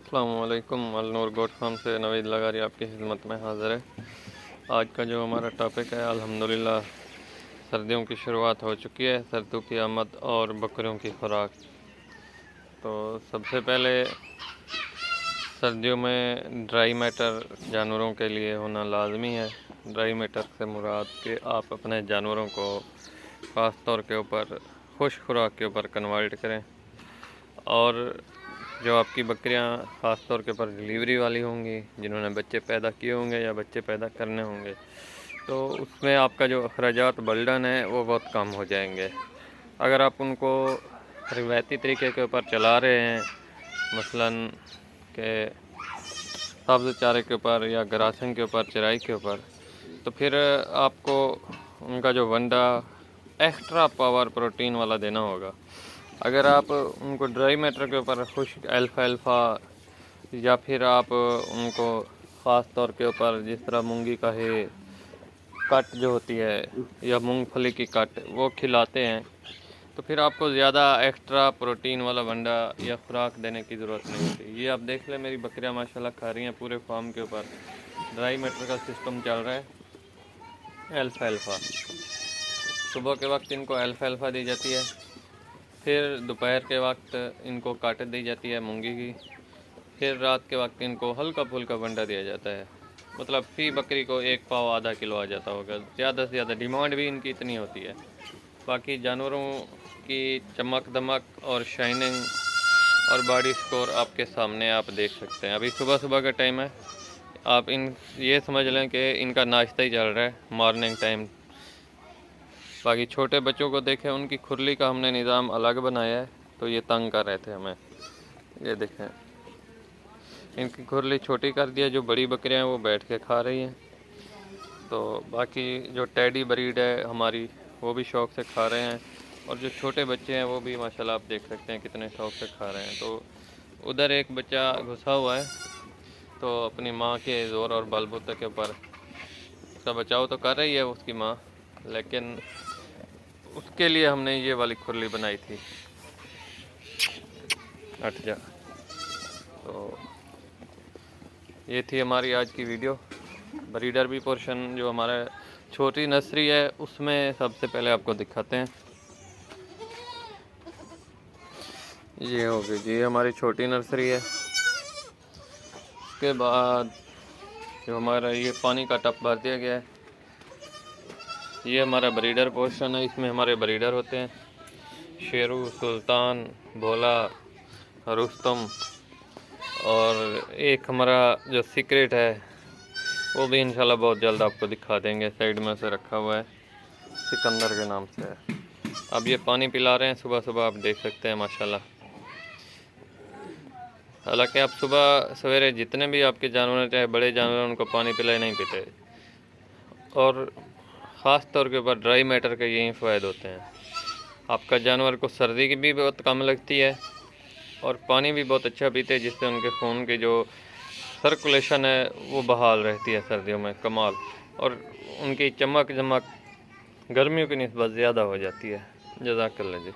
السلام علیکم، النور گوٹ فارم سے نوید لغاری آپ کی خدمت میں حاضر ہے۔ آج کا جو ہمارا ٹاپک ہے، الحمدللہ سردیوں کی شروعات ہو چکی ہے، سردیوں کی آمد اور بکریوں کی خوراک۔ تو سب سے پہلے سردیوں میں ڈرائی میٹر جانوروں کے لیے ہونا لازمی ہے۔ ڈرائی میٹر سے مراد کہ آپ اپنے جانوروں کو خاص طور کے اوپر خشک خوراک کے اوپر کنورٹ کریں، اور جو آپ کی بکریاں خاص طور کے اوپر ڈلیوری والی ہوں گی، جنہوں نے بچے پیدا کیے ہوں گے یا بچے پیدا کرنے ہوں گے، تو اس میں آپ کا جو اخراجات برڈن ہے وہ بہت کم ہو جائیں گے۔ اگر آپ ان کو روایتی طریقے کے اوپر چلا رہے ہیں، مثلاً کہ سبز چارے کے اوپر یا گراسنگ کے اوپر، چرائی کے اوپر، تو پھر آپ کو ان کا جو ونڈا ایکسٹرا پاور پروٹین والا دینا ہوگا۔ اگر آپ ان کو ڈرائی میٹر کے اوپر خشک الفا یا پھر آپ ان کو خاص طور کے اوپر جس طرح مونگی کا ہے کٹ جو ہوتی ہے یا مونگ پھلی کی کٹ وہ کھلاتے ہیں، تو پھر آپ کو زیادہ ایکسٹرا پروٹین والا ونڈا یا خوراک دینے کی ضرورت نہیں ہوتی۔ یہ آپ دیکھ لیں، میری بکریاں ماشاءاللہ کھا رہی ہیں، پورے فارم کے اوپر ڈرائی میٹر کا سسٹم چل رہا ہے۔ الفا صبح کے وقت ان کو الفا دی جاتی ہے، پھر دوپہر کے وقت ان کو کاٹ دی جاتی ہے مونگی کی، پھر رات کے وقت ان کو ہلکا پھلکا ونڈا دیا جاتا ہے۔ مطلب فی بکری کو 1 پاؤ آدھا کلو آ جاتا ہوگا، زیادہ سے زیادہ ڈیمانڈ بھی ان کی اتنی ہوتی ہے۔ باقی جانوروں کی چمک دمک اور شائننگ اور باڈی سکور آپ کے سامنے آپ دیکھ سکتے ہیں۔ ابھی صبح کا ٹائم ہے، آپ یہ سمجھ لیں کہ ان کا ناشتہ ہی چل رہا ہے مارننگ ٹائم۔ باقی چھوٹے بچوں کو دیکھیں، ان کی کھرلی کا ہم نے نظام الگ بنایا ہے، تو یہ تنگ کر رہے تھے ہمیں۔ یہ دیکھیں، ان کی کھرلی چھوٹی کر دیا، جو بڑی بکریاں ہیں وہ بیٹھ کے کھا رہی ہیں۔ تو باقی جو ٹیڈی بریڈ ہے ہماری، وہ بھی شوق سے کھا رہے ہیں، اور جو چھوٹے بچے ہیں وہ بھی ماشاءاللہ آپ دیکھ سکتے ہیں کتنے شوق سے کھا رہے ہیں۔ تو ادھر ایک بچہ گھسا ہوا ہے، تو اپنی ماں کے زور اور بل بوتے کے اوپر اس کا بچاؤ تو کر رہی ہے اس کی ماں، لیکن اس کے لیے ہم نے یہ والی کھرلی بنائی تھی۔ ہٹ جا۔ تو یہ تھی ہماری آج کی ویڈیو۔ بریڈر بھی پورشن جو ہمارا چھوٹی نرسری ہے اس میں سب سے پہلے آپ کو دکھاتے ہیں۔ یہ ہوگی جی ہماری چھوٹی نرسری ہے۔ اس کے بعد جو ہمارا یہ پانی کا ٹپ بھر دیا گیا ہے، یہ ہمارا بریڈر پورشن ہے۔ اس میں ہمارے بریڈر ہوتے ہیں، شیرو، سلطان، بھولا، رستم، اور ایک ہمارا جو سیکریٹ ہے وہ بھی انشاءاللہ بہت جلد آپ کو دکھا دیں گے، سائیڈ میں سے رکھا ہوا ہے، سکندر کے نام سے ہے۔ اب یہ پانی پلا رہے ہیں صبح آپ دیکھ سکتے ہیں ماشاءاللہ۔ حالانکہ آپ صبح سویرے جتنے بھی آپ کے جانور چاہے بڑے جانور ان کو پانی پلائے نہیں پیتے، اور خاص طور کے اوپر ڈرائی میٹر کے یہی فوائد ہوتے ہیں۔ آپ کا جانور کو سردی کی بھی بہت کم لگتی ہے، اور پانی بھی بہت اچھا پیتے ہیں، جس سے ان کے خون کی جو سرکولیشن ہے وہ بحال رہتی ہے سردیوں میں کمال، اور ان کی چمک گرمیوں کی نسبت زیادہ ہو جاتی ہے۔ جزاک اللہ جی۔